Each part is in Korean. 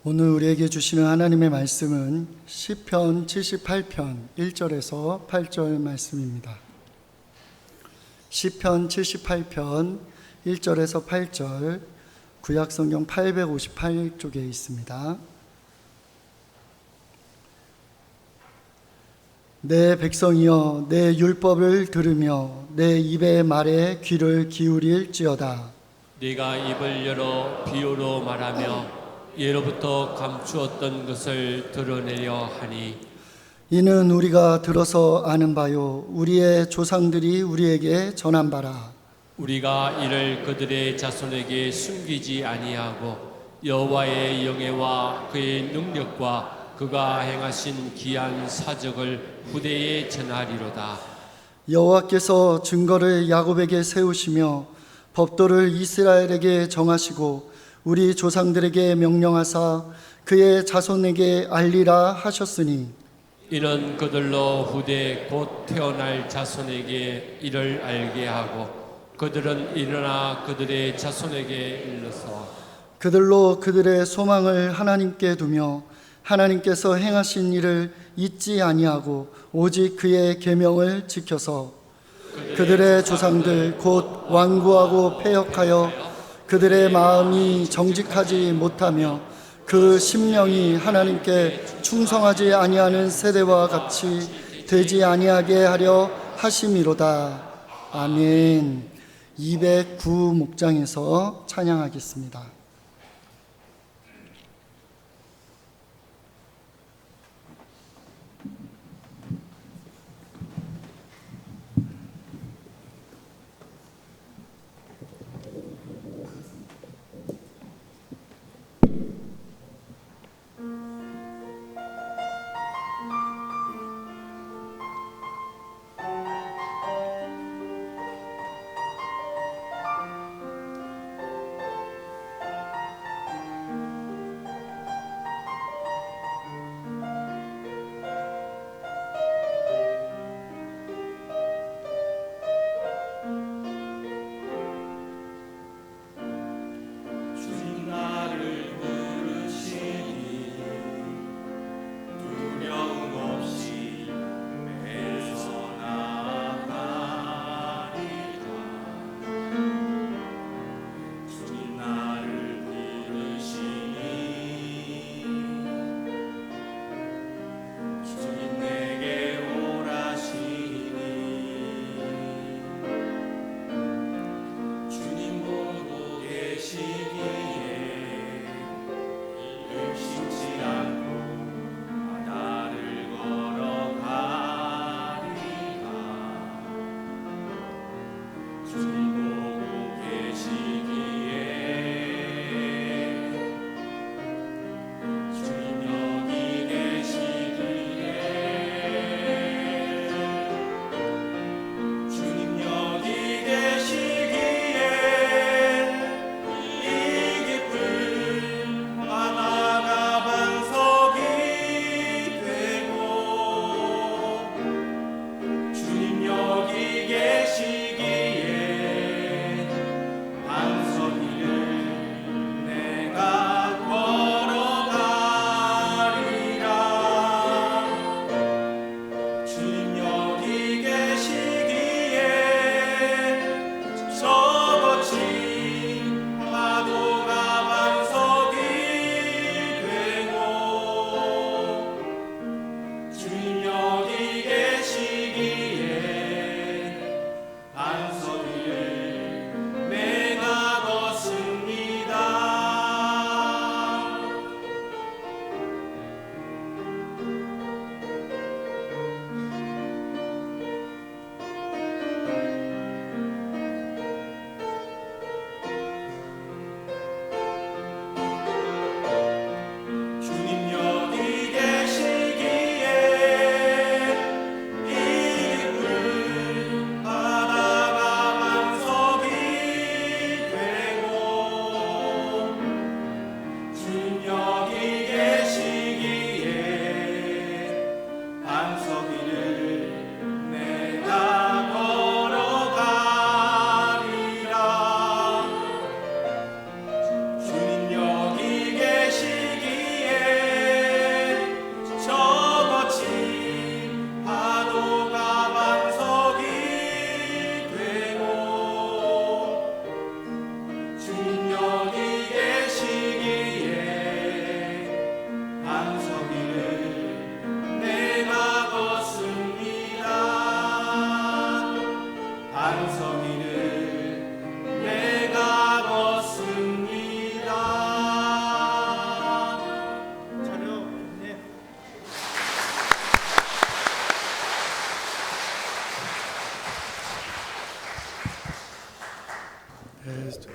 오늘 우리에게 주시는 하나님의 말씀은 시편 78편 1절에서 8절 말씀입니다. 시편 78편 1절에서 8절 구약성경 858쪽에 있습니다. 내 백성이여 내 율법을 들으며 내 입의 말에 귀를 기울일지어다. 네가 입을 열어 비유로 말하며 예로부터 감추었던 것을 드러내려 하니 이는 우리가 들어서 아는 바요 우리의 조상들이 우리에게 전한 바라. 우리가 이를 그들의 자손에게 숨기지 아니하고 여호와의 영예와 그의 능력과 그가 행하신 기한 사적을 후대에 전하리로다. 여호와께서 증거를 야곱에게 세우시며 법도를 이스라엘에게 정하시고 우리 조상들에게 명령하사 그의 자손에게 알리라 하셨으니 이는 그들로 후대 곧 태어날 자손에게 이를 알게 하고 그들은 일어나 그들의 자손에게 일러서 그들로 그들의 소망을 하나님께 두며 하나님께서 행하신 일을 잊지 아니하고 오직 그의 계명을 지켜서 그들의 조상들 곧 완고하고 패역하여 그들의 마음이 정직하지 못하며 그 심령이 하나님께 충성하지 아니하는 세대와 같이 되지 아니하게 하려 하심이로다. 아멘. 209 목장에서 찬양하겠습니다.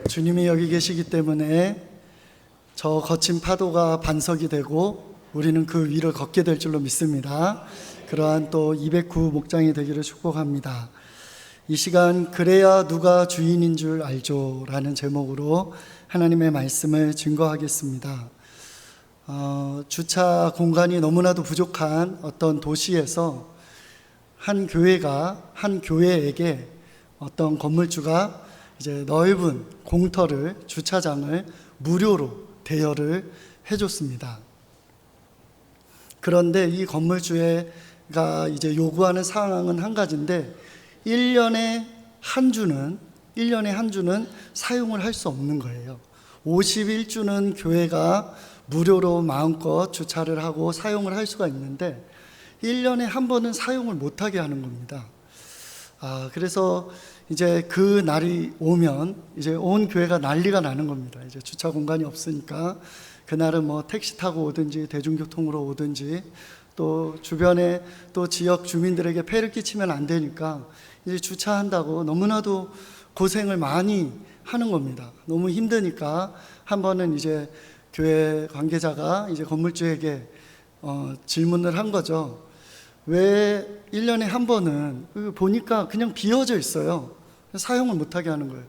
주님이 여기 계시기 때문에 저 거친 파도가 반석이 되고 우리는 그 위를 걷게 될 줄로 믿습니다. 그러한 또 209 목장이 되기를 축복합니다. 이 시간 그래야 누가 주인인 줄 알죠 라는 제목으로 하나님의 말씀을 증거하겠습니다. 주차 공간이 너무나도 부족한 어떤 도시에서 한 교회에게 어떤 건물주가 이제 넓은 공터를, 주차장을 무료로 대여를 해줬습니다. 그런데 이 건물주가 이제 요구하는 사항은 한 가지인데 1년에 한 주는 사용을 할 수 없는 거예요. 51주는 교회가 무료로 마음껏 주차를 하고 사용을 할 수가 있는데 1년에 한 번은 사용을 못하게 하는 겁니다. 그래서 이제 그 날이 오면 이제 온 교회가 난리가 나는 겁니다. 이제 주차 공간이 없으니까 그날은 뭐 택시 타고 오든지 대중교통으로 오든지 또 주변에 또 지역 주민들에게 폐를 끼치면 안 되니까 이제 주차한다고 너무나도 고생을 많이 하는 겁니다. 너무 힘드니까 한 번은 이제 교회 관계자가 이제 건물주에게 질문을 한 거죠. 왜 1년에 한 번은 보니까 그냥 비어져 있어요. 사용을 못하게 하는 거예요.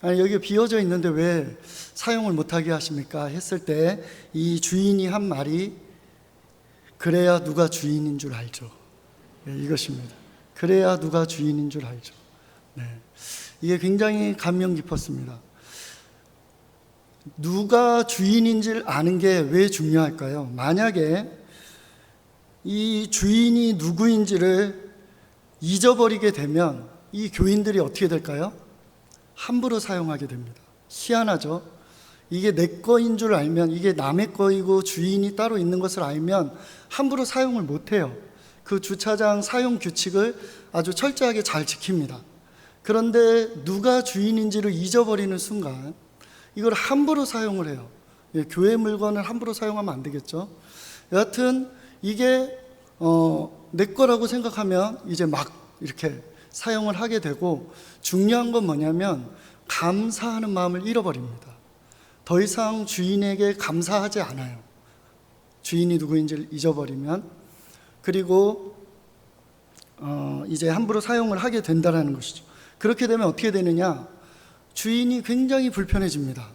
아니, 여기 비어져 있는데 왜 사용을 못하게 하십니까? 했을 때 이 주인이 한 말이 그래야 누가 주인인 줄 알죠. 이것입니다. 그래야 누가 주인인 줄 알죠. 이게 굉장히 감명 깊었습니다. 누가 주인인지를 아는 게 왜 중요할까요? 만약에 이 주인이 누구인지를 잊어버리게 되면 이 교인들이 어떻게 될까요? 함부로 사용하게 됩니다. 희한하죠? 이게 내 거인 줄 알면, 이게 남의 거이고 주인이 따로 있는 것을 알면 함부로 사용을 못해요. 그 주차장 사용 규칙을 아주 철저하게 잘 지킵니다. 그런데 누가 주인인지를 잊어버리는 순간 이걸 함부로 사용을 해요. 교회 물건을 함부로 사용하면 안 되겠죠. 여하튼 이게 내 거라고 생각하면 이제 막 이렇게 사용을 하게 되고, 중요한 건 뭐냐면 감사하는 마음을 잃어버립니다. 더 이상 주인에게 감사하지 않아요. 주인이 누구인지를 잊어버리면. 그리고 이제 함부로 사용을 하게 된다는 것이죠. 그렇게 되면 어떻게 되느냐? 주인이 굉장히 불편해집니다.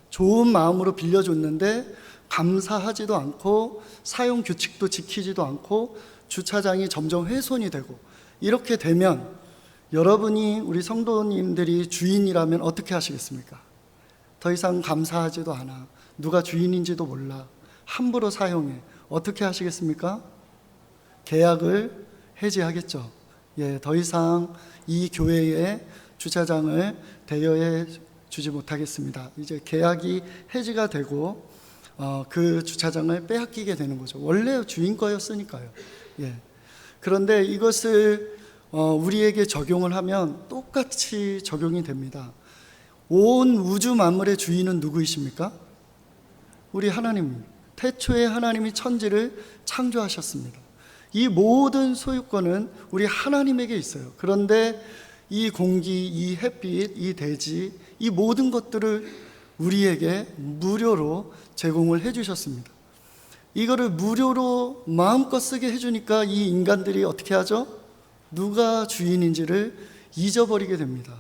좋은 마음으로 빌려줬는데 감사하지도 않고 사용 규칙도 지키지도 않고 주차장이 점점 훼손이 되고, 이렇게 되면 여러분이, 우리 성도님들이 주인이라면 어떻게 하시겠습니까? 더 이상 감사하지도 않아. 누가 주인인지도 몰라. 함부로 사용해. 어떻게 하시겠습니까? 계약을 해지하겠죠. 더 이상 이 교회에 주차장을 대여해 주지 못하겠습니다. 이제 계약이 해지가 되고 그 주차장을 빼앗기게 되는 거죠. 원래 주인 거였으니까요. 그런데 이것을 우리에게 적용을 하면 똑같이 적용이 됩니다. 온 우주 만물의 주인은 누구이십니까? 우리 하나님. 태초에 하나님이 천지를 창조하셨습니다. 이 모든 소유권은 우리 하나님에게 있어요. 그런데 이 공기, 이 햇빛, 이 대지, 이 모든 것들을 우리에게 무료로 제공을 해주셨습니다. 이거를 무료로 마음껏 쓰게 해주니까 이 인간들이 어떻게 하죠? 누가 주인인지를 잊어버리게 됩니다.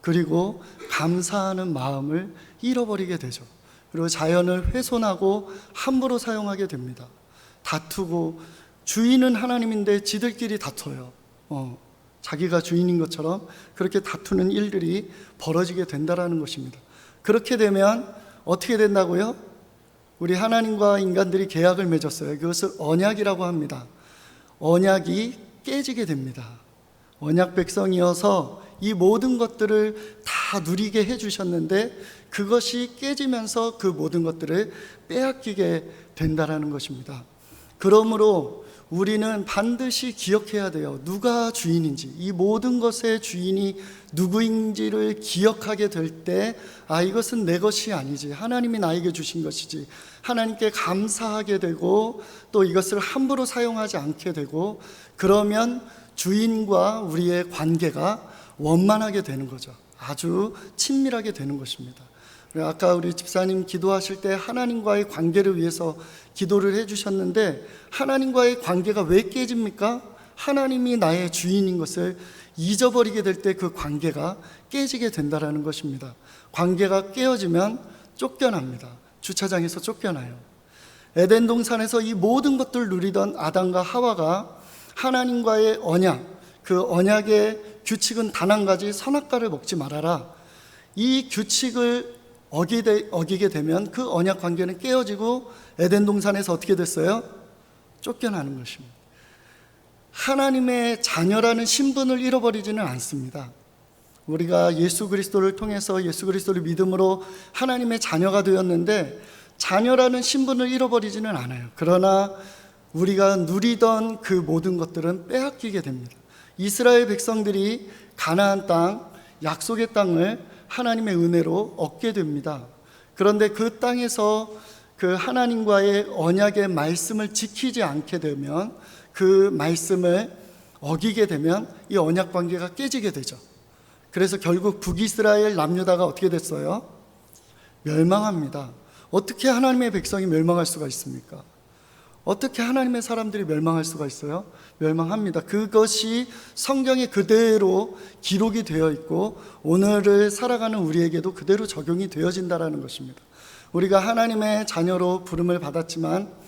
그리고 감사하는 마음을 잃어버리게 되죠. 그리고 자연을 훼손하고 함부로 사용하게 됩니다. 다투고, 주인은 하나님인데 지들끼리 다퉈요. 자기가 주인인 것처럼 그렇게 다투는 일들이 벌어지게 된다는 것입니다. 그렇게 되면 어떻게 된다고요? 우리 하나님과 인간들이 계약을 맺었어요. 그것을 언약이라고 합니다. 언약이 깨지게 됩니다. 언약 백성이어서 이 모든 것들을 다 누리게 해주셨는데 그것이 깨지면서 그 모든 것들을 빼앗기게 된다는 것입니다. 그러므로 우리는 반드시 기억해야 돼요. 누가 주인인지, 이 모든 것의 주인이 누구인지를 기억하게 될 때, 이것은 내 것이 아니지, 하나님이 나에게 주신 것이지, 하나님께 감사하게 되고 또 이것을 함부로 사용하지 않게 되고, 그러면 주인과 우리의 관계가 원만하게 되는 거죠. 아주 친밀하게 되는 것입니다. 아까 우리 집사님 기도하실 때 하나님과의 관계를 위해서 기도를 해주셨는데, 하나님과의 관계가 왜 깨집니까? 하나님이 나의 주인인 것을 잊어버리게 될 때 그 관계가 깨지게 된다는 것입니다. 관계가 깨어지면 쫓겨납니다. 주차장에서 쫓겨나요. 에덴 동산에서 이 모든 것들을 누리던 아담과 하와가 하나님과의 언약, 그 언약의 규칙은 단 한 가지, 선악과를 먹지 말아라. 이 규칙을 어기게 되면 그 언약 관계는 깨어지고 에덴 동산에서 어떻게 됐어요? 쫓겨나는 것입니다. 하나님의 자녀라는 신분을 잃어버리지는 않습니다. 우리가 예수 그리스도를 통해서 예수 그리스도를 믿음으로 하나님의 자녀가 되었는데, 자녀라는 신분을 잃어버리지는 않아요. 그러나 우리가 누리던 그 모든 것들은 빼앗기게 됩니다. 이스라엘 백성들이 가나안 땅, 약속의 땅을 하나님의 은혜로 얻게 됩니다. 그런데 그 땅에서 그 하나님과의 언약의 말씀을 지키지 않게 되면, 그 말씀을 어기게 되면 이 언약 관계가 깨지게 되죠. 그래서 결국 북이스라엘 남유다가 어떻게 됐어요? 멸망합니다. 어떻게 하나님의 백성이 멸망할 수가 있습니까? 어떻게 하나님의 사람들이 멸망할 수가 있어요? 멸망합니다. 그것이 성경에 그대로 기록이 되어 있고 오늘을 살아가는 우리에게도 그대로 적용이 되어진다는 것입니다. 우리가 하나님의 자녀로 부름을 받았지만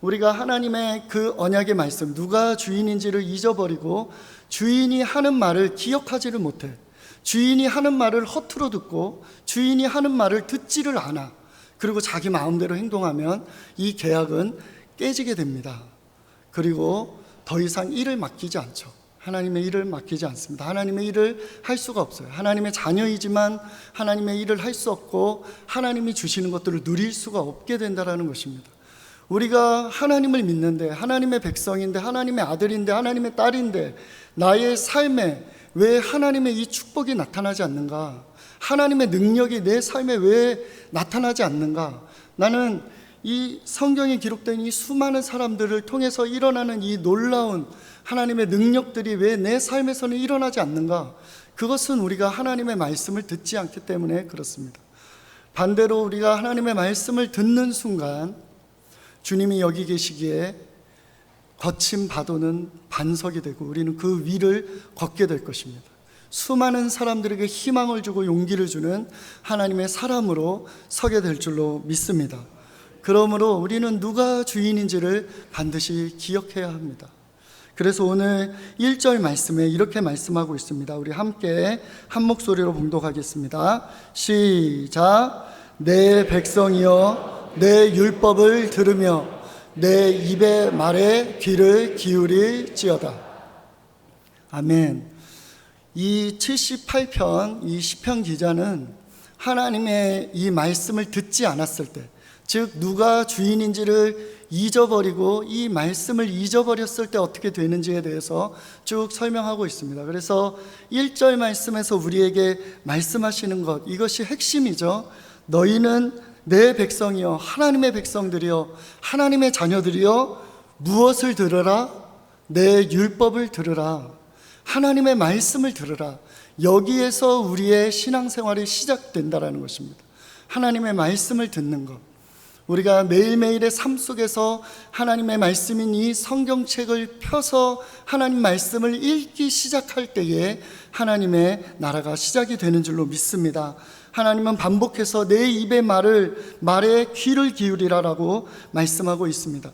우리가 하나님의 그 언약의 말씀, 누가 주인인지를 잊어버리고 주인이 하는 말을 기억하지를 못해, 주인이 하는 말을 허투루 듣고 주인이 하는 말을 듣지를 않아, 그리고 자기 마음대로 행동하면 이 계약은 깨지게 됩니다. 그리고 더 이상 일을 맡기지 않죠. 하나님의 일을 맡기지 않습니다. 하나님의 일을 할 수가 없어요. 하나님의 자녀이지만 하나님의 일을 할 수 없고 하나님이 주시는 것들을 누릴 수가 없게 된다는 것입니다. 우리가 하나님을 믿는데, 하나님의 백성인데, 하나님의 아들인데, 하나님의 딸인데 나의 삶에 왜 하나님의 이 축복이 나타나지 않는가? 하나님의 능력이 내 삶에 왜 나타나지 않는가? 나는 이 성경에 기록된 이 수많은 사람들을 통해서 일어나는 이 놀라운 하나님의 능력들이 왜 내 삶에서는 일어나지 않는가? 그것은 우리가 하나님의 말씀을 듣지 않기 때문에 그렇습니다. 반대로 우리가 하나님의 말씀을 듣는 순간 주님이 여기 계시기에 거친 바도는 반석이 되고 우리는 그 위를 걷게 될 것입니다. 수많은 사람들에게 희망을 주고 용기를 주는 하나님의 사람으로 서게 될 줄로 믿습니다. 그러므로 우리는 누가 주인인지를 반드시 기억해야 합니다. 그래서 오늘 1절 말씀에 이렇게 말씀하고 있습니다. 우리 함께 한 목소리로 봉독하겠습니다. 시작. 내 백성이여 내 율법을 들으며 내 입의 말에 귀를 기울일지어다. 아멘. 이 78편 이 시편 기자는 하나님의 이 말씀을 듣지 않았을 때, 즉 누가 주인인지를 잊어버리고 이 말씀을 잊어버렸을 때 어떻게 되는지에 대해서 쭉 설명하고 있습니다. 그래서 1절 말씀에서 우리에게 말씀하시는 것, 이것이 핵심이죠. 너희는 내 백성이여, 하나님의 백성들이여, 하나님의 자녀들이여, 무엇을 들으라? 내 율법을 들으라. 하나님의 말씀을 들으라. 여기에서 우리의 신앙생활이 시작된다는 것입니다. 하나님의 말씀을 듣는 것. 우리가 매일매일의 삶 속에서 하나님의 말씀인 이 성경책을 펴서 하나님 말씀을 읽기 시작할 때에 하나님의 나라가 시작이 되는 줄로 믿습니다. 하나님은 반복해서 내 입의 말에 귀를 기울이라라고 말씀하고 있습니다.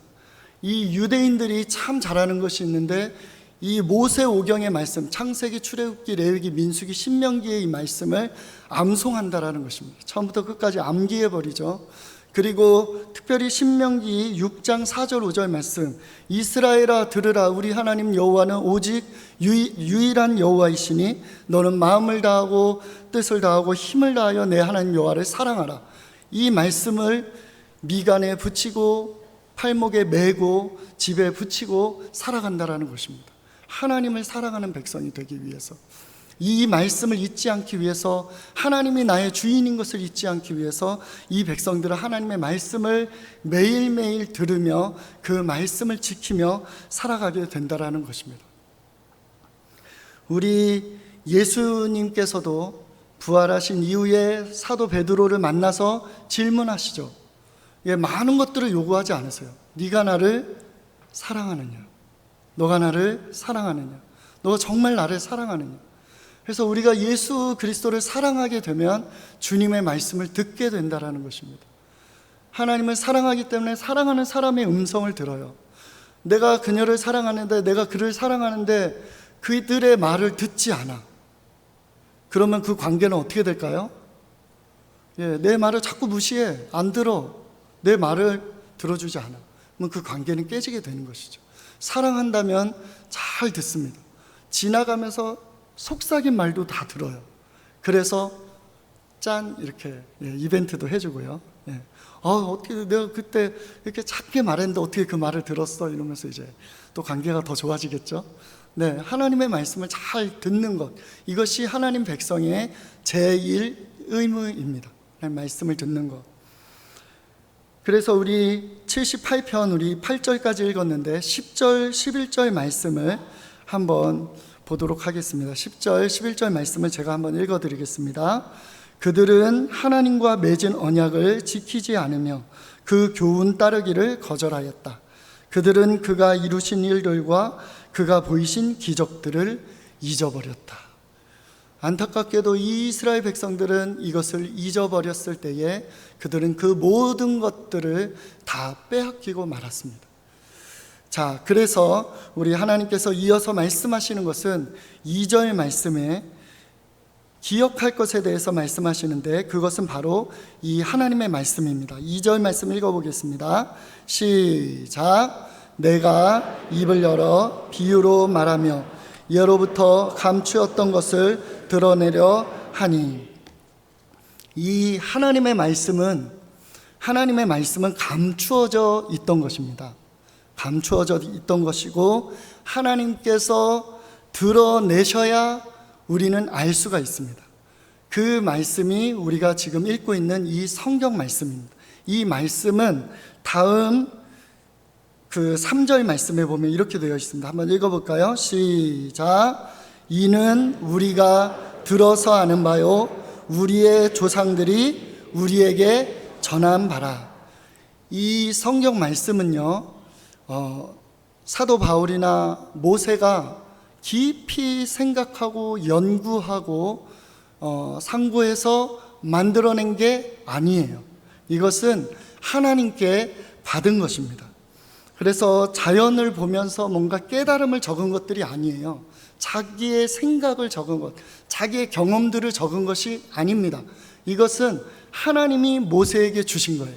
이 유대인들이 참 잘하는 것이 있는데, 이 모세오경의 말씀, 창세기, 출애굽기, 레위기, 민수기, 신명기의 이 말씀을 암송한다라는 것입니다. 처음부터 끝까지 암기해버리죠. 그리고 특별히 신명기 6장 4절 5절 말씀, 이스라엘아 들으라. 우리 하나님 여호와는 오직 유일한 여호와이시니 너는 마음을 다하고 뜻을 다하고 힘을 다하여 내 하나님 여호와를 사랑하라. 이 말씀을 미간에 붙이고 팔목에 메고 집에 붙이고 살아간다라는 것입니다. 하나님을 사랑하는 백성이 되기 위해서, 이 말씀을 잊지 않기 위해서, 하나님이 나의 주인인 것을 잊지 않기 위해서 이 백성들은 하나님의 말씀을 매일매일 들으며 그 말씀을 지키며 살아가게 된다라는 것입니다. 우리 예수님께서도 부활하신 이후에 사도 베드로를 만나서 질문하시죠. 예, 많은 것들을 요구하지 않으세요. 네가 나를 사랑하느냐? 너가 나를 사랑하느냐? 너가 정말 나를 사랑하느냐? 그래서 우리가 예수 그리스도를 사랑하게 되면 주님의 말씀을 듣게 된다라는 것입니다. 하나님을 사랑하기 때문에 사랑하는 사람의 음성을 들어요. 내가 그녀를 사랑하는데, 내가 그를 사랑하는데 그들의 말을 듣지 않아. 그러면 그 관계는 어떻게 될까요? 예, 내 말을 자꾸 무시해. 안 들어. 내 말을 들어주지 않아. 그럼 그 관계는 깨지게 되는 것이죠. 사랑한다면 잘 듣습니다. 지나가면서 속삭인 말도 다 들어요. 그래서 짠 이렇게 이벤트도 해주고요. 어떻게 내가 그때 이렇게 작게 말했는데 어떻게 그 말을 들었어? 이러면서 이제 또 관계가 더 좋아지겠죠. 네, 하나님의 말씀을 잘 듣는 것, 이것이 하나님 백성의 제1 의무입니다. 말씀을 듣는 것. 그래서 우리 78편 우리 8절까지 읽었는데 10절, 11절 말씀을 한번 보도록 하겠습니다. 10절, 11절 말씀을 제가 한번 읽어드리겠습니다. 그들은 하나님과 맺은 언약을 지키지 않으며 그 교훈 따르기를 거절하였다. 그들은 그가 이루신 일들과 그가 보이신 기적들을 잊어버렸다. 안타깝게도 이 이스라엘 백성들은 이것을 잊어버렸을 때에 그들은 그 모든 것들을 다 빼앗기고 말았습니다. 자, 그래서 우리 하나님께서 이어서 말씀하시는 것은 2절 말씀에 기억할 것에 대해서 말씀하시는데 그것은 바로 이 하나님의 말씀입니다. 2절 말씀 읽어보겠습니다. 시작. 내가 입을 열어 비유로 말하며 예로부터 감추었던 것을 드러내려 하니. 이 하나님의 말씀은 감추어져 있던 것입니다. 감추어져 있던 것이고 하나님께서 드러내셔야 우리는 알 수가 있습니다. 그 말씀이 우리가 지금 읽고 있는 이 성경 말씀입니다. 이 말씀은 다음 그 3절 말씀에 보면 이렇게 되어 있습니다. 한번 읽어볼까요? 시작. 이는 우리가 들어서 아는 바요 우리의 조상들이 우리에게 전한 바라. 이 성경 말씀은요, 사도 바울이나 모세가 깊이 생각하고 연구하고 상고해서 만들어낸 게 아니에요. 이것은 하나님께 받은 것입니다. 그래서 자연을 보면서 뭔가 깨달음을 적은 것들이 아니에요. 자기의 생각을 적은 것, 자기의 경험들을 적은 것이 아닙니다. 이것은 하나님이 모세에게 주신 거예요.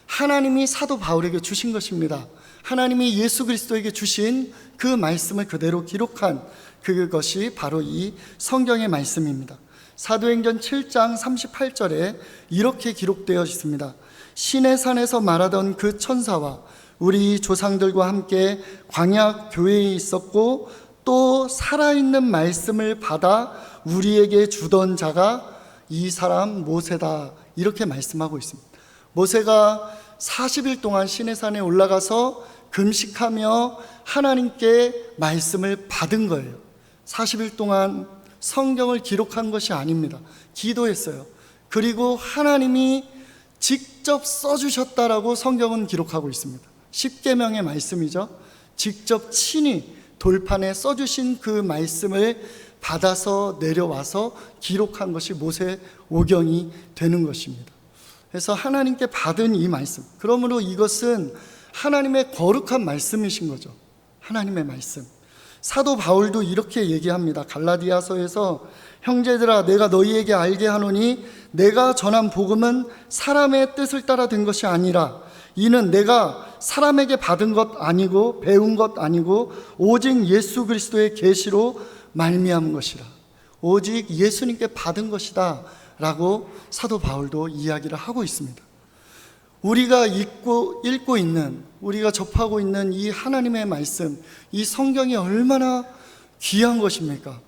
하나님이 사도 바울에게 주신 것입니다. 하나님이 예수 그리스도에게 주신 그 말씀을 그대로 기록한 그것이 바로 이 성경의 말씀입니다. 사도행전 7장 38절에 이렇게 기록되어 있습니다. 시내산에서 말하던 그 천사와 우리 조상들과 함께 광야 교회에 있었고 또 살아있는 말씀을 받아 우리에게 주던 자가 이 사람 모세다. 이렇게 말씀하고 있습니다. 모세가 40일 동안 시내산에 올라가서 금식하며 하나님께 말씀을 받은 거예요. 40일 동안 성경을 기록한 것이 아닙니다. 기도했어요. 그리고 하나님이 직접 써주셨다라고 성경은 기록하고 있습니다. 십계명의 말씀이죠. 직접 친히 돌판에 써주신 그 말씀을 받아서 내려와서 기록한 것이 모세 오경이 되는 것입니다. 그래서 하나님께 받은 이 말씀, 그러므로 이것은 하나님의 거룩한 말씀이신 거죠. 하나님의 말씀. 사도 바울도 이렇게 얘기합니다. 갈라디아서에서 형제들아 내가 너희에게 알게 하노니 내가 전한 복음은 사람의 뜻을 따라 된 것이 아니라 이는 내가 사람에게 받은 것 아니고 배운 것 아니고 오직 예수 그리스도의 계시로 말미암은 것이라. 오직 예수님께 받은 것이다 라고 사도 바울도 이야기를 하고 있습니다. 우리가 읽고 있는, 우리가 접하고 있는 이 하나님의 말씀, 이 성경이 얼마나 귀한 것입니까?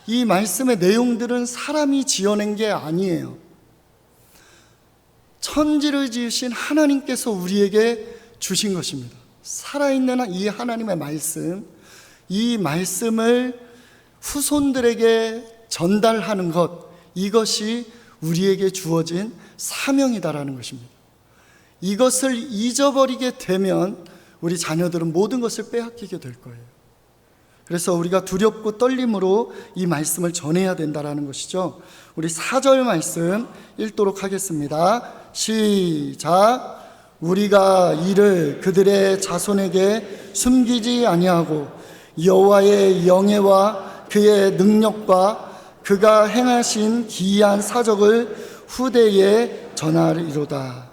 이 말씀의 내용들은 사람이 지어낸 게 아니에요. 천지를 지으신 하나님께서 우리에게 주신 것입니다. 살아있는 이 하나님의 말씀, 이 말씀을 후손들에게 전달하는 것, 이것이 우리에게 주어진 사명이다라는 것입니다. 이것을 잊어버리게 되면 우리 자녀들은 모든 것을 빼앗기게 될 거예요. 그래서 우리가 두렵고 떨림으로 이 말씀을 전해야 된다라는 것이죠. 우리 4절 말씀 읽도록 하겠습니다. 시작. 우리가 이를 그들의 자손에게 숨기지 아니하고 여호와의 영예와 그의 능력과 그가 행하신 기이한 사적을 후대에 전하리로다.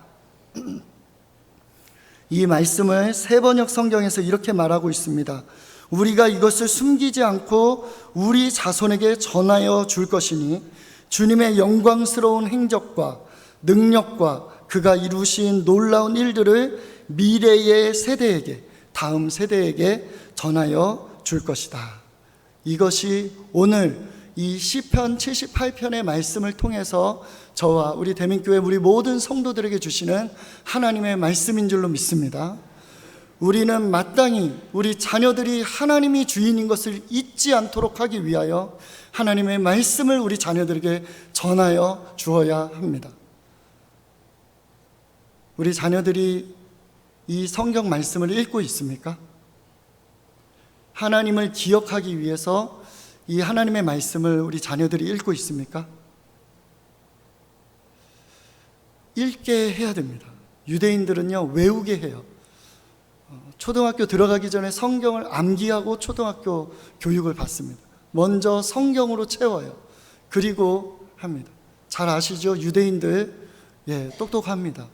이 말씀을 세번역 성경에서 이렇게 말하고 있습니다. 우리가 이것을 숨기지 않고 우리 자손에게 전하여 줄 것이니 주님의 영광스러운 행적과 능력과 그가 이루신 놀라운 일들을 미래의 세대에게, 다음 세대에게 전하여 줄 것이다. 이것이 오늘 이 시편 78편의 말씀을 통해서 저와 우리 대민교회 우리 모든 성도들에게 주시는 하나님의 말씀인 줄로 믿습니다. 우리는 마땅히 우리 자녀들이 하나님이 주인인 것을 잊지 않도록 하기 위하여 하나님의 말씀을 우리 자녀들에게 전하여 주어야 합니다. 우리 자녀들이 이 성경 말씀을 읽고 있습니까? 하나님을 기억하기 위해서 이 하나님의 말씀을 우리 자녀들이 읽고 있습니까? 읽게 해야 됩니다. 유대인들은요, 외우게 해요. 초등학교 들어가기 전에 성경을 암기하고 초등학교 교육을 받습니다. 먼저 성경으로 채워요. 그리고 합니다. 잘 아시죠? 유대인들 똑똑합니다.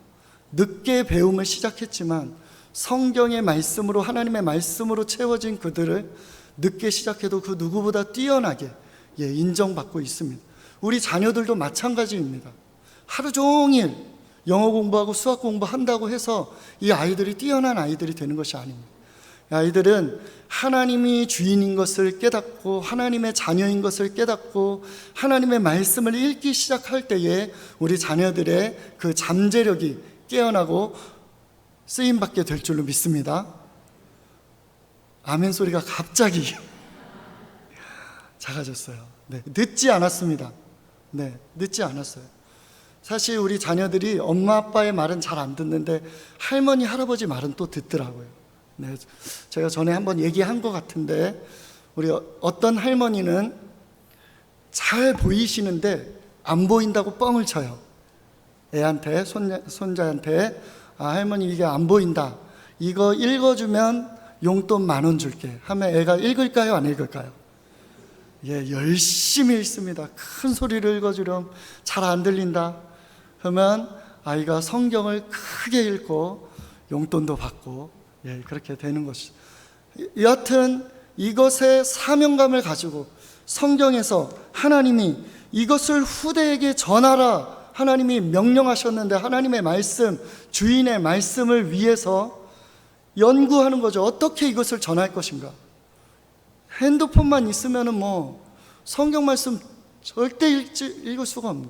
늦게 배움을 시작했지만 성경의 말씀으로, 하나님의 말씀으로 채워진 그들을 늦게 시작해도 그 누구보다 뛰어나게 인정받고 있습니다. 우리 자녀들도 마찬가지입니다. 하루 종일 영어 공부하고 수학 공부한다고 해서 이 아이들이 뛰어난 아이들이 되는 것이 아닙니다. 이 아이들은 하나님이 주인인 것을 깨닫고 하나님의 자녀인 것을 깨닫고 하나님의 말씀을 읽기 시작할 때에 우리 자녀들의 그 잠재력이 깨어나고 쓰임받게 될 줄로 믿습니다. 아멘 소리가 갑자기 작아졌어요. 늦지 않았습니다. 늦지 않았어요. 사실 우리 자녀들이 엄마 아빠의 말은 잘 안 듣는데 할머니 할아버지 말은 또 듣더라고요. 제가 전에 한번 얘기한 것 같은데 우리 어떤 할머니는 잘 보이시는데 안 보인다고 뻥을 쳐요. 애한테, 손자한테 할머니 이게 안 보인다, 이거 읽어주면 용돈 10,000원 줄게 하면 애가 읽을까요, 안 읽을까요? 열심히 읽습니다. 큰 소리를 읽어주렴. 잘 안 들린다 그러면 아이가 성경을 크게 읽고 용돈도 받고 그렇게 되는 것이죠. 여하튼 이것의 사명감을 가지고 성경에서 하나님이 이것을 후대에게 전하라 하나님이 명령하셨는데, 하나님의 말씀, 주인의 말씀을 위해서 연구하는 거죠. 어떻게 이것을 전할 것인가. 핸드폰만 있으면은 성경 말씀 절대 읽을 수가 없는.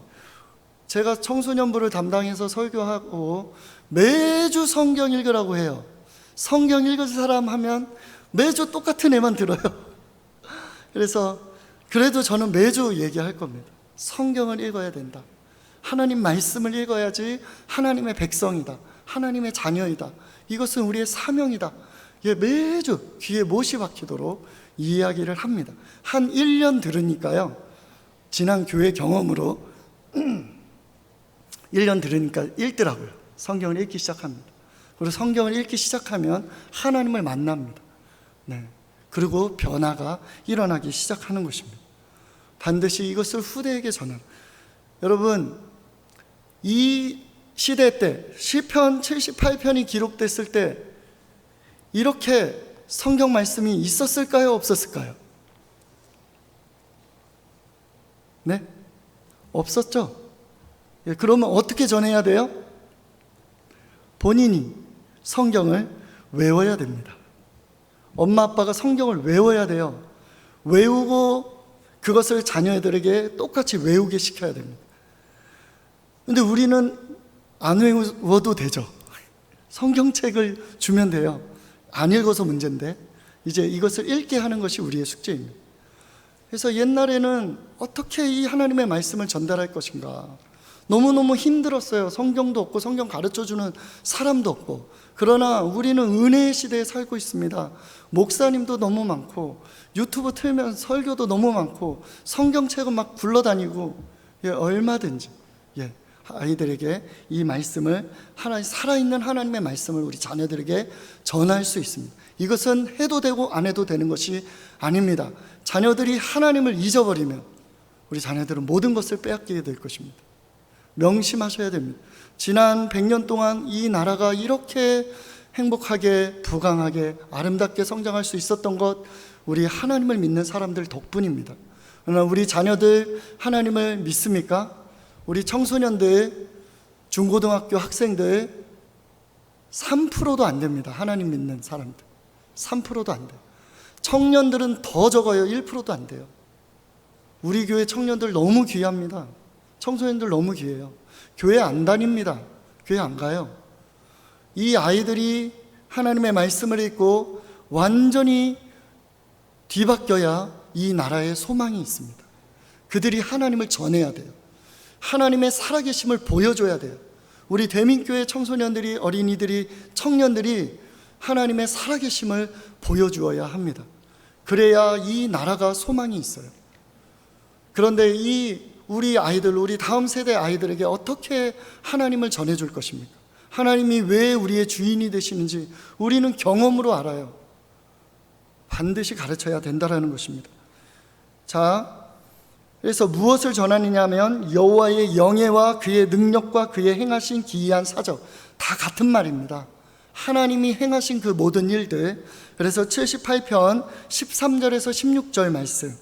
제가 청소년부를 담당해서 설교하고 매주 성경 읽으라고 해요. 성경 읽을 사람 하면 매주 똑같은 애만 들어요. 그래서 그래도 저는 매주 얘기할 겁니다. 성경을 읽어야 된다. 하나님 말씀을 읽어야지 하나님의 백성이다, 하나님의 자녀이다, 이것은 우리의 사명이다. 매주 귀에 못이 박히도록 이야기를 합니다. 한 1년 들으니까요, 지난 교회 경험으로 1년 들으니까 읽더라고요. 성경을 읽기 시작합니다. 그리고 성경을 읽기 시작하면 하나님을 만납니다. 그리고 변화가 일어나기 시작하는 것입니다. 반드시 이것을 후대에게 전하라. 여러분, 이 시대 때 시편 78편이 기록됐을 때 이렇게 성경 말씀이 있었을까요, 없었을까요? 없었죠. 그러면 어떻게 전해야 돼요? 본인이 성경을 외워야 됩니다. 엄마 아빠가 성경을 외워야 돼요. 외우고 그것을 자녀들에게 똑같이 외우게 시켜야 됩니다. 근데 우리는 안 외워도 되죠. 성경책을 주면 돼요. 안 읽어서 문제인데 이제 이것을 읽게 하는 것이 우리의 숙제입니다. 그래서 옛날에는 어떻게 이 하나님의 말씀을 전달할 것인가 너무너무 힘들었어요. 성경도 없고 성경 가르쳐주는 사람도 없고. 그러나 우리는 은혜의 시대에 살고 있습니다. 목사님도 너무 많고 유튜브 틀면 설교도 너무 많고 성경책은 막 굴러다니고, 얼마든지 아이들에게 이 말씀을, 살아있는 하나님의 말씀을 우리 자녀들에게 전할 수 있습니다. 이것은 해도 되고 안 해도 되는 것이 아닙니다. 자녀들이 하나님을 잊어버리면 우리 자녀들은 모든 것을 빼앗기게 될 것입니다. 명심하셔야 됩니다. 지난 100년 동안 이 나라가 이렇게 행복하게, 부강하게, 아름답게 성장할 수 있었던 것, 우리 하나님을 믿는 사람들 덕분입니다. 그러나 우리 자녀들 하나님을 믿습니까? 우리 청소년들, 중고등학교 학생들 3%도 안 됩니다. 하나님 믿는 사람들 3%도 안 돼요. 청년들은 더 적어요. 1%도 안 돼요. 우리 교회 청년들 너무 귀합니다. 청소년들 너무 귀해요. 교회 안 다닙니다. 교회 안 가요. 이 아이들이 하나님의 말씀을 읽고 완전히 뒤바뀌어야 이 나라에 소망이 있습니다. 그들이 하나님을 전해야 돼요. 하나님의 살아계심을 보여줘야 돼요. 우리 대민교회 청소년들이, 어린이들이, 청년들이 하나님의 살아계심을 보여주어야 합니다. 그래야 이 나라가 소망이 있어요. 그런데 우리 아이들, 우리 다음 세대 아이들에게 어떻게 하나님을 전해줄 것입니까? 하나님이 왜 우리의 주인이 되시는지 우리는 경험으로 알아요. 반드시 가르쳐야 된다라는 것입니다. 자, 그래서 무엇을 전하느냐 하면 여호와의 영예와 그의 능력과 그의 행하신 기이한 사적, 다 같은 말입니다. 하나님이 행하신 그 모든 일들. 그래서 78편 13절에서 16절 말씀,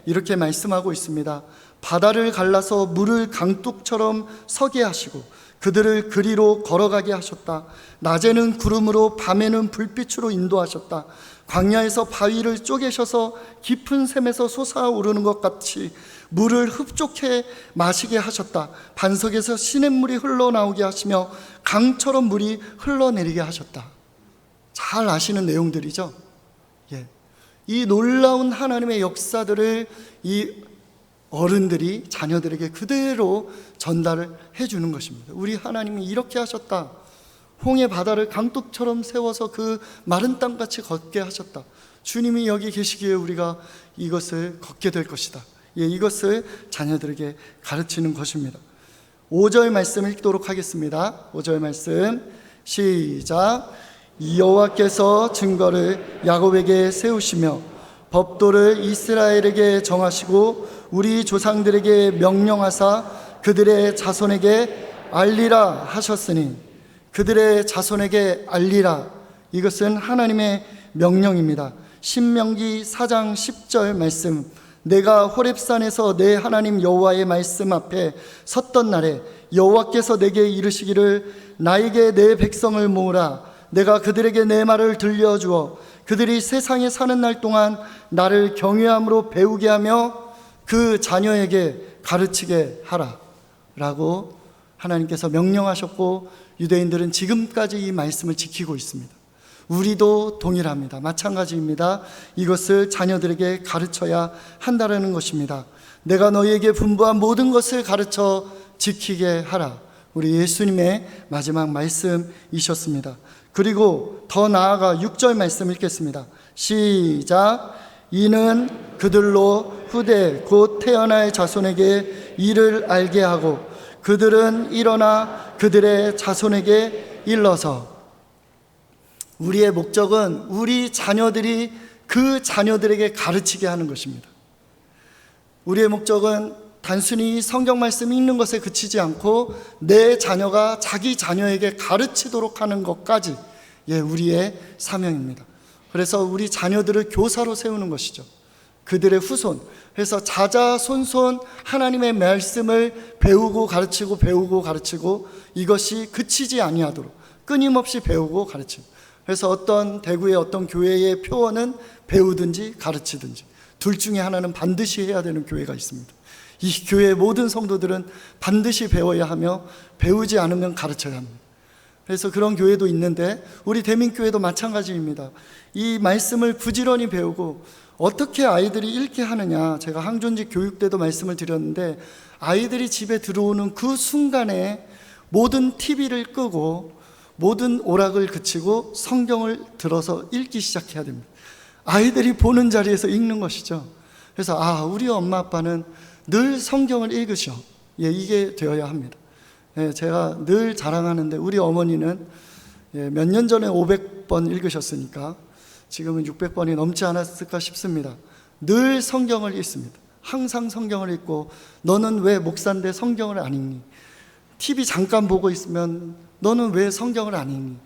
이렇게 말씀하고 있습니다. 바다를 갈라서 물을 강둑처럼 서게 하시고 그들을 그리로 걸어가게 하셨다. 낮에는 구름으로 밤에는 불빛으로 인도하셨다. 광야에서 바위를 쪼개셔서 깊은 샘에서 솟아오르는 것 같이 물을 흡족해 마시게 하셨다. 반석에서 시냇물이 흘러나오게 하시며 강처럼 물이 흘러내리게 하셨다. 잘 아시는 내용들이죠. 이 놀라운 하나님의 역사들을 이 어른들이 자녀들에게 그대로 전달을 해주는 것입니다. 우리 하나님이 이렇게 하셨다. 홍해 바다를 강둑처럼 세워서 그 마른 땅같이 걷게 하셨다. 주님이 여기 계시기에 우리가 이것을 걷게 될 것이다. 이것을 자녀들에게 가르치는 것입니다. 5절 말씀 읽도록 하겠습니다. 5절 말씀 시작. 여호와께서 증거를 야곱에게 세우시며 법도를 이스라엘에게 정하시고 우리 조상들에게 명령하사 그들의 자손에게 알리라 하셨으니, 그들의 자손에게 알리라, 이것은 하나님의 명령입니다. 신명기 4장 10절 말씀, 내가 호렙산에서 내 하나님 여호와의 말씀 앞에 섰던 날에 여호와께서 내게 이르시기를 나에게 내 백성을 모으라. 내가 그들에게 내 말을 들려주어 그들이 세상에 사는 날 동안 나를 경외함으로 배우게 하며 그 자녀에게 가르치게 하라 라고 하나님께서 명령하셨고, 유대인들은 지금까지 이 말씀을 지키고 있습니다. 우리도 동일합니다. 마찬가지입니다. 이것을 자녀들에게 가르쳐야 한다는 것입니다. 내가 너희에게 분부한 모든 것을 가르쳐 지키게 하라. 우리 예수님의 마지막 말씀이셨습니다. 그리고 더 나아가 6절 말씀 읽겠습니다. 시작. 이는 그들로 후대 곧 태어날 자손에게 이를 알게 하고 그들은 일어나 그들의 자손에게 일러서. 우리의 목적은 우리 자녀들이 그 자녀들에게 가르치게 하는 것입니다. 우리의 목적은 단순히 성경 말씀 읽는 것에 그치지 않고 내 자녀가 자기 자녀에게 가르치도록 하는 것까지 우리의 사명입니다. 그래서 우리 자녀들을 교사로 세우는 것이죠. 그들의 후손. 그래서 자자손손 하나님의 말씀을 배우고 가르치고 배우고 가르치고, 이것이 그치지 아니하도록 끊임없이 배우고 가르치고. 그래서 어떤 대구의 어떤 교회의 표어는 배우든지 가르치든지 둘 중에 하나는 반드시 해야 되는 교회가 있습니다. 이 교회의 모든 성도들은 반드시 배워야 하며 배우지 않으면 가르쳐야 합니다. 그래서 그런 교회도 있는데 우리 대민교회도 마찬가지입니다. 이 말씀을 부지런히 배우고 어떻게 아이들이 읽게 하느냐, 제가 항존직 교육 때도 말씀을 드렸는데 아이들이 집에 들어오는 그 순간에 모든 TV를 끄고 모든 오락을 그치고 성경을 들어서 읽기 시작해야 됩니다. 아이들이 보는 자리에서 읽는 것이죠. 그래서 우리 엄마 아빠는 늘 성경을 읽으셔. 이게 되어야 합니다. 제가 늘 자랑하는데 우리 어머니는 몇 년 전에 500번 읽으셨으니까 지금은 600번이 넘지 않았을까 싶습니다. 늘 성경을 읽습니다. 항상 성경을 읽고, 너는 왜 목사인데 성경을 안 읽니? TV 잠깐 보고 있으면 너는 왜 성경을 안 읽니?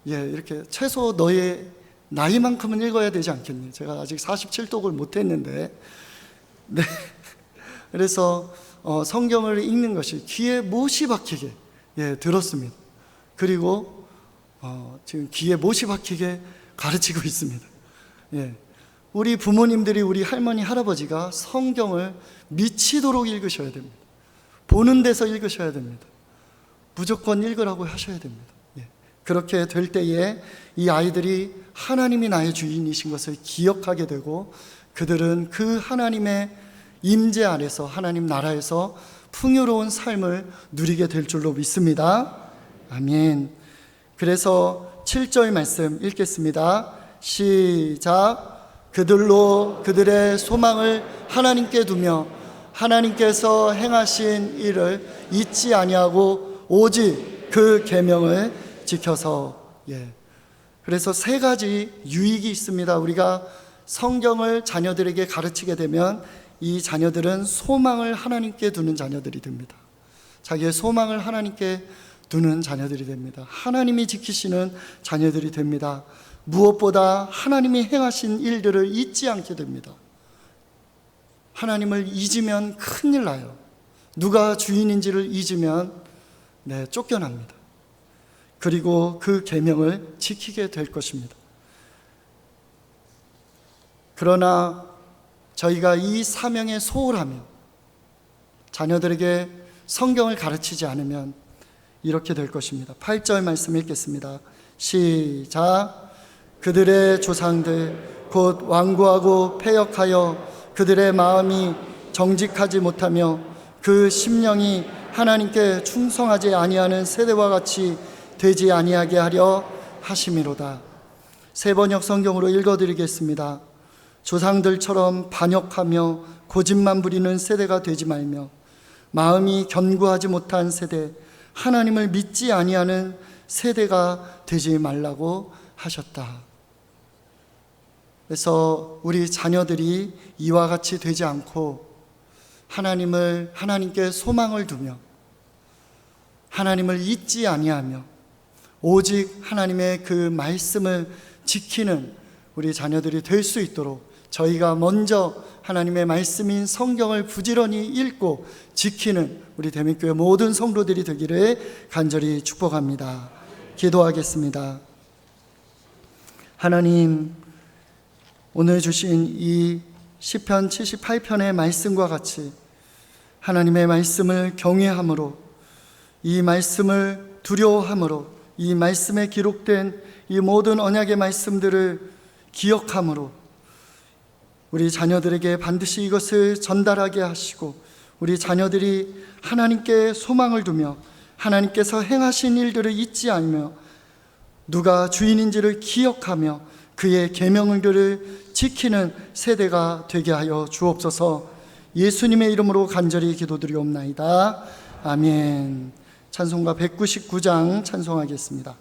이렇게 최소 너의 나이만큼은 읽어야 되지 않겠니? 제가 아직 47독을 못했는데, 네. 그래서 성경을 읽는 것이 귀에 못이 박히게 들었습니다. 그리고 지금 귀에 못이 박히게 가르치고 있습니다. 우리 부모님들이, 우리 할머니, 할아버지가 성경을 미치도록 읽으셔야 됩니다. 보는 데서 읽으셔야 됩니다. 무조건 읽으라고 하셔야 됩니다. 그렇게 될 때에 이 아이들이 하나님이 나의 주인이신 것을 기억하게 되고, 그들은 그 하나님의 임재 안에서, 하나님 나라에서 풍요로운 삶을 누리게 될 줄로 믿습니다. 아멘. 그래서 7절 말씀 읽겠습니다. 시작. 그들로 그들의 소망을 하나님께 두며 하나님께서 행하신 일을 잊지 아니하고 오직 그 계명을 지켜서. 그래서 세 가지 유익이 있습니다. 우리가 성경을 자녀들에게 가르치게 되면 이 자녀들은 소망을 하나님께 두는 자녀들이 됩니다. 자기의 소망을 하나님께 두는 자녀들이 됩니다. 하나님이 지키시는 자녀들이 됩니다. 무엇보다 하나님이 행하신 일들을 잊지 않게 됩니다. 하나님을 잊으면 큰일 나요. 누가 주인인지를 잊으면 쫓겨납니다. 그리고 그 계명을 지키게 될 것입니다. 그러나 저희가 이 사명에 소홀하며 자녀들에게 성경을 가르치지 않으면 이렇게 될 것입니다. 8절 말씀 읽겠습니다. 시작. 그들의 조상들 곧 완고하고 패역하여 그들의 마음이 정직하지 못하며 그 심령이 하나님께 충성하지 아니하는 세대와 같이 되지 아니하게 하려 하심이로다. 세번역 성경으로 읽어드리겠습니다. 조상들처럼 반역하며 고집만 부리는 세대가 되지 말며 마음이 견고하지 못한 세대, 하나님을 믿지 아니하는 세대가 되지 말라고 하셨다. 그래서 우리 자녀들이 이와 같이 되지 않고 하나님께 소망을 두며 하나님을 잊지 아니하며 오직 하나님의 그 말씀을 지키는 우리 자녀들이 될 수 있도록 저희가 먼저 하나님의 말씀인 성경을 부지런히 읽고 지키는 우리 대민교회 모든 성도들이 되기를 간절히 축복합니다. 기도하겠습니다. 하나님, 오늘 주신 이 시편 78편의 말씀과 같이 하나님의 말씀을 경외함으로, 이 말씀을 두려워함으로, 이 말씀에 기록된 이 모든 언약의 말씀들을 기억함으로 우리 자녀들에게 반드시 이것을 전달하게 하시고, 우리 자녀들이 하나님께 소망을 두며 하나님께서 행하신 일들을 잊지 않으며 누가 주인인지를 기억하며 그의 계명들을 지키는 세대가 되게 하여 주옵소서. 예수님의 이름으로 간절히 기도드리옵나이다. 아멘. 찬송가 199장 찬송하겠습니다.